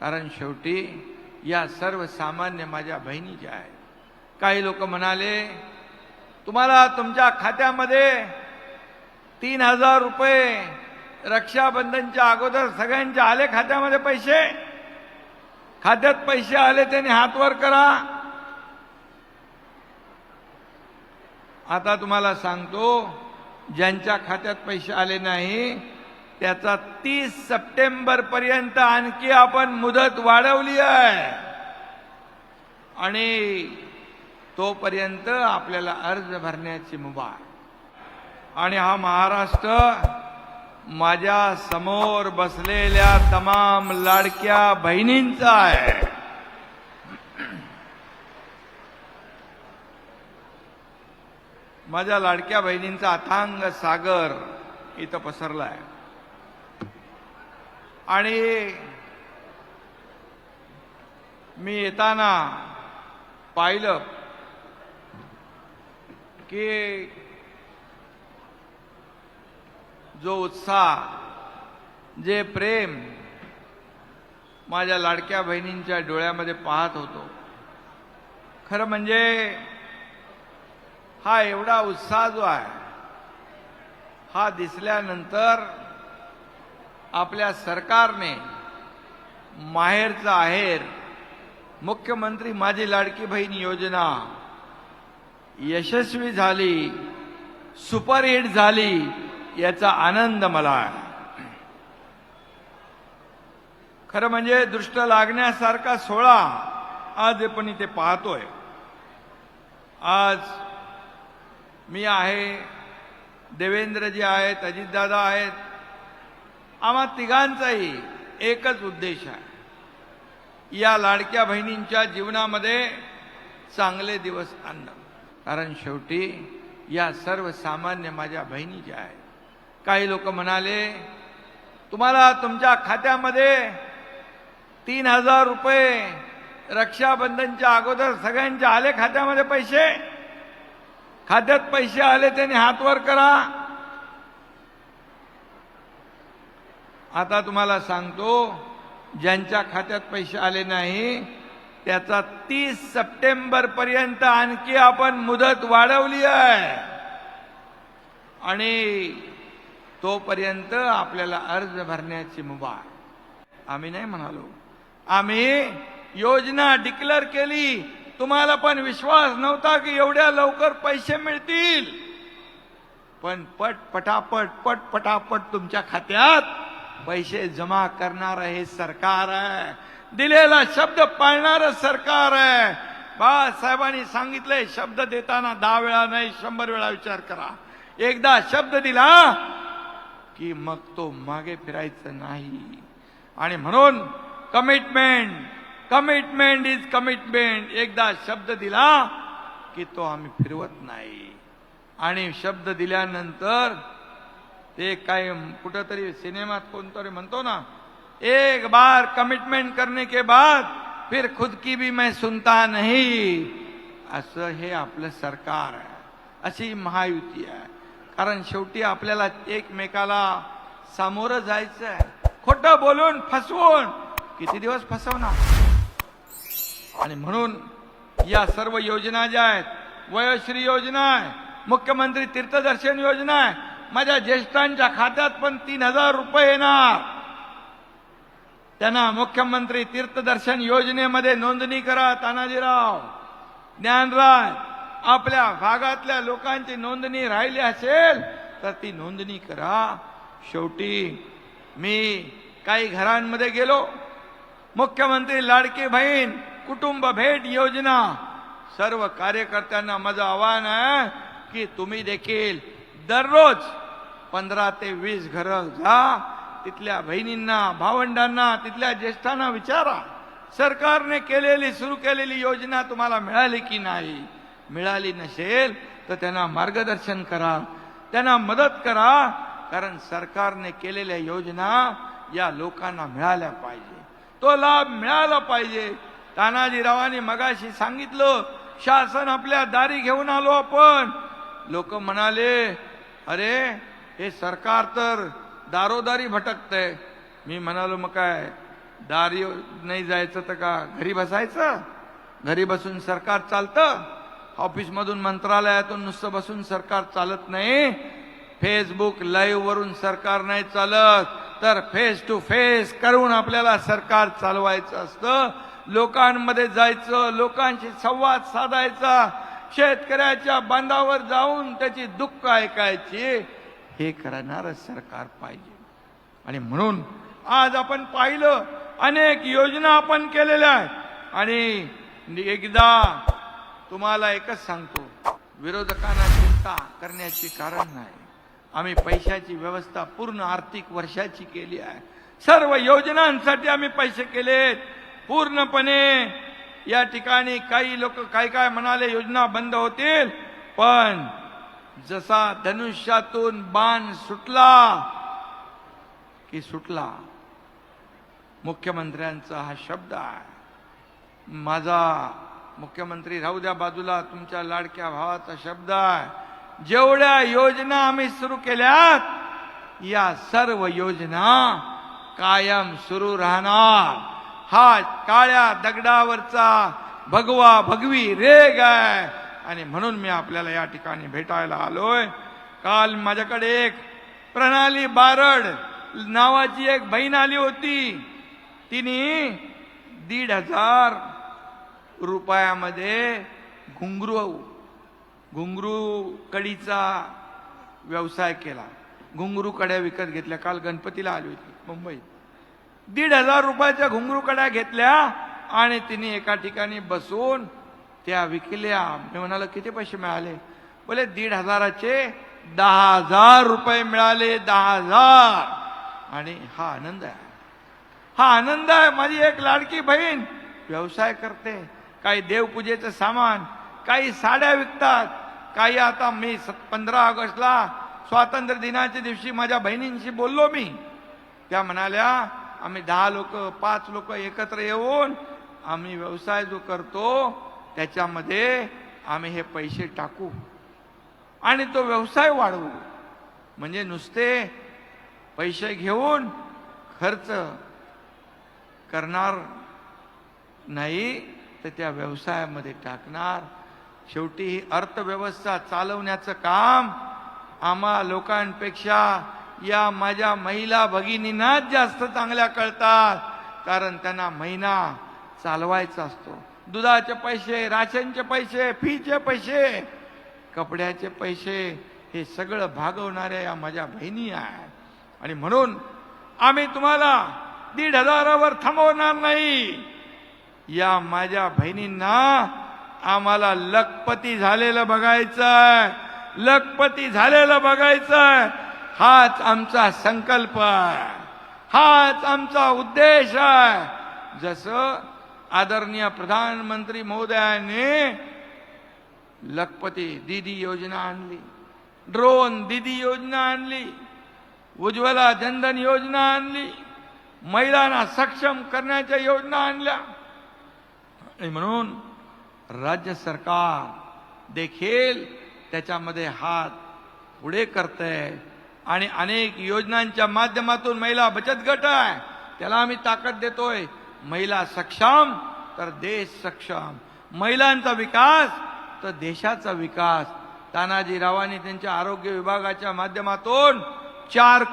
कारण शेवटी या सर्वसामान्य माझ्या बहिणीच्या आहेत. काही लोक म्हणाले तुम्हाला तुमच्या खात्यामध्ये 3000 रुपये रक्षाबंधनच्या अगोदर सगळ्यांच्या आले खात्यामध्ये पैसे. खात्यात पैसे आले त्यांनी हात वर करा. आता तुम्हाला सांगतो ज्यांच्या खात्यात पैसे आले नाही त्याचा 30 सप्टेंबर पर्यंत आणखी आपण मुदत वाढवली आहे आणि तोपर्यंत आपल्याला अर्ज भरण्याची मुभा आहे. आणि हा महाराष्ट्र माझ्या समोर बसलेल्या तमाम लाडक्या बहिणींचा आहे. माझ्या लाडक्या बहिणींचा अथांग सागर इथं पसरला आहे. आणि मी येताना पाहिलं की जो उत्साह जे प्रेम माझ्या लाडक्या बहिणींच्या डोळ्यामध्ये पाहत होतो, खरं म्हणजे हा एवढा उत्साह जो आहे हा दिसल्यानंतर आपल्या सरकारने माहेरचा आहेर मुख्यमंत्री माझी लाडकी बहीण योजना यशस्वी झाली, सुपरहिट झाली याचा आनंद मला आहे. खरं म्हणजे दृष्ट लागण्यासारखा सोहळा आज आपण इथे पाहतोय. आज मी आहे, देवेंद्रजी आहेत, अजितदादा आहेत. आम्हा तिघांचाही एकच उद्देश आहे, या लाडक्या बहिणींच्या जीवनामध्ये चांगले दिवस आणणं. कारण शेवटी या सर्वसामान्य माझ्या बहिणीच्या आहेत. काही लोक म्हणाले तुम्हाला तुमच्या खात्यामध्ये 3000 रुपये रक्षाबंधनच्या अगोदर सगळ्यांच्या आले खात्यामध्ये पैसे. खात्यात पैसे आले त्यांनी हात वर करा. आता तुम्हाला सांगतो ज्यांच्या खात्यात पैसे आले नाही त्याचा 30 सप्टेंबर पर्यंत आणखी आपण मुदत वाढवली आहे आणि तोपर्यंत आपल्याला अर्ज भरण्याची मुभा आहे. आम्ही नाही म्हणालो, आम्ही योजना डिक्लेअर केली. तुम्हाला पण विश्वास नव्हता की एवढ्या लवकर पैसे मिळतील, पण पटापट तुमच्या खात्यात पैसे जमा करणार हे सरकार आहे. दिलेला शब्द पाळणारं सरकार आहे. बाळासाहेबांनी सांगितलंय शब्द देताना 10 वेळा नाही 100 वेळा विचार करा. एकदा शब्द दिला की मग तो मागे फिरायचं नाही. आणि म्हणून कमिटमेंट इज कमिटमेंट. एकदा शब्द दिला की तो आम्ही फिरवत नाही. आणि शब्द दिल्यानंतर ते काय कुठंतरी सिनेमात कोणतरी म्हणतो ना, एक बार कमिटमेंट करने के बाद फिर खुद की भी मैं सुनता नहीं. असं हे आपलं सरकार आहे, अशी महायुती आहे. कारण शेवटी आपल्याला एकमेकाला सामोरं जायचं आहे. खोटं बोलून फसवून किती दिवस फसवणार. आणि म्हणून या सर्व योजना ज्या आहेत, वयोश्री योजना आहे, मुख्यमंत्री तीर्थदर्शन योजना आहे, माझ्या ज्येष्ठांच्या खात्यात पण 3000 रुपये येणार. त्यांना मुख्यमंत्री तीर्थदर्शन योजनेमध्ये नोंदणी करा. तानाजीराव, ज्ञानराज, आपल्या भागातल्या लोकांची नोंदणी राहिली असेल तर ती नोंदणी करा. शेवटी मी काही घरांमध्ये गेलो, मुख्यमंत्री लाडकी बहीण कुटुंब भेट योजना, सर्व कार्यकर्त्यांना माझं आवाहन आहे की तुम्ही देखील दररोज 15 ते 20 घरं जा. तिथल्या बहिणींना, भावंडांना, तिथल्या ज्येष्ठांना विचारा सरकारने केलेली सुरू केलेली योजना तुम्हाला मिळाली की नाही. मिळाली नसेल तर त्यांना मार्गदर्शन करा, त्यांना मदत करा. कारण सरकारने केलेल्या योजना या लोकांना मिळाल्या पाहिजे, तो लाभ मिळाला पाहिजे. तानाजीरावांनी मगाशी सांगितलं, शासन आपल्या दारी घेऊन आलो आपण. लोक म्हणाले अरे हे सरकार तर दारोदारी भटकतंय. मी म्हणालो मग काय, दारी नाही जायचं तर का घरी बसायचं? घरी बसून सरकार चालतं? ऑफिसमधून मंत्रालयातून नुसतं बसून सरकार चालत नाही. फेसबुक लाईव्ह वरून सरकार नाही चालत, तर फेस टू फेस करून आपल्याला सरकार चालवायचं असतं. लोकांमध्ये जायचं, लोकांशी संवाद साधायचा, शेतकऱ्याच्या बांधावर जाऊन त्याची दुःख ऐकायची, हे करणारं सरकार पाहिजे. आणि म्हणून आज आपण पाहिलं अनेक योजना आपण केलेल्या आहेत. आणि एकदा तुम्हाला एकच सांगतो, विरोधकांना चिंता करण्याचे कारण नाही. आम्ही पैशाची व्यवस्था पूर्ण आर्थिक वर्षाची केली आहे. सर्व योजनांसाठी आम्ही पैसे केलेत पूर्णपणे. या ठिकाणी काही लोक काय म्हणाले योजना बंद होतील, पण जसा धनुष्यातून बाण सुटला की सुटला. मुख्यमंत्र्यांचा हा शब्द आहे. माझा मुख्यमंत्री राहू द्या बाजूला, तुमच्या लाडक्या भावाचा शब्द आहे. जेवढ्या योजना आम्ही सुरू केल्यात, या सर्व योजना कायम सुरू राहणार. हा काळ्या दगडावरचा भगवा भगवी रेग आहे. आणि म्हणून मी आपल्याला या ठिकाणी भेटायला आलोय. काल माझ्याकडे एक प्रणाली बारड नावाची एक बहीण आली होती. तिने 1,500 रुपयामध्ये घुंगरू कडीचा व्यवसाय केला. घुंगरू कड्या विकत घेतल्या. काल गणपतीला आली होती मुंबईत. 1,500 रुपयाच्या घुंगरू कड्या घेतल्या आणि तिने एका ठिकाणी बसून त्या विकल्या. मी म्हणालो किती पैसे मिळाले? बोले 1,500चे 10,000 रुपये मिळाले. 10,000. आणि हा आनंद आहे, हा आनंद आहे. माझी एक लाडकी बहीण व्यवसाय करते. काही देवपूजेचं सामान, काही साड्या विकतात, काही आता मी 15 ऑगस्टला स्वातंत्र्य दिनाच्या दिवशी माझ्या बहिणींशी बोललो मी. त्या म्हणाल्या आम्ही 10 लोक 5 लोक एकत्र येऊन आम्ही व्यवसाय जो करतो त्याच्यामध्ये आम्ही हे पैसे टाकू आणि तो व्यवसाय वाढवू. म्हणजे नुसते पैसे घेऊन खर्च करणार नाही, तर त्या व्यवसायामध्ये टाकणार. शेवटी ही अर्थव्यवस्था चालवण्याचं काम आम्हा लोकांपेक्षा या माझ्या महिला भगिनींनाच जास्त चांगल्या कळतात. कारण त्यांना महिना चालवायचा असतो. दुधाचे पैसे, राशनचे पैसे, फीचे पैसे, कपड्याचे पैसे, हे सगळं भागवणाऱ्या या माझ्या बहिणी आहेत. आणि म्हणून आम्ही तुम्हाला 1,500वर थांबवणार नाही. या माझ्या बहिणींना आम्हाला लखपती झालेलं बघायचंय, लखपती झालेलं बघायचंय. हाच आमचा संकल्प आहे, हाच आमचा उद्देश आहे. जसं आदरणीय प्रधानमंत्री महोदयांनी लखपती दीदी योजना आणली, ड्रोन दीदी योजना आणली, उज्ज्वला जनधन योजना आणली, महिलांना सक्षम करण्याच्या योजना आणल्या. आणि म्हणून राज्य सरकार देखील त्याच्यामध्ये हात पुढे करतंय. आणि अनेक योजनांच्या माध्यमातून महिला बचत गट आहे, त्याला आम्ही ताकद देतोय. महिला सक्षम तर देश सक्षम, महिलांचा विकास तर देशाचा विकास. तानाजीरावांनी त्यांच्या आरोग्य विभागाच्या माध्यमातून 4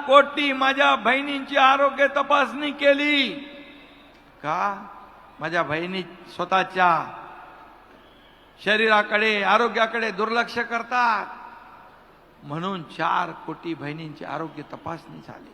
कोटी माझ्या बहिणींची आरोग्य तपासणी केली. का? माझ्या बहिणी स्वतःच्या शरीराकडे, आरोग्याकडे दुर्लक्ष करतात, म्हणून 4 कोटी बहिणींची आरोग्य तपासणी झाली.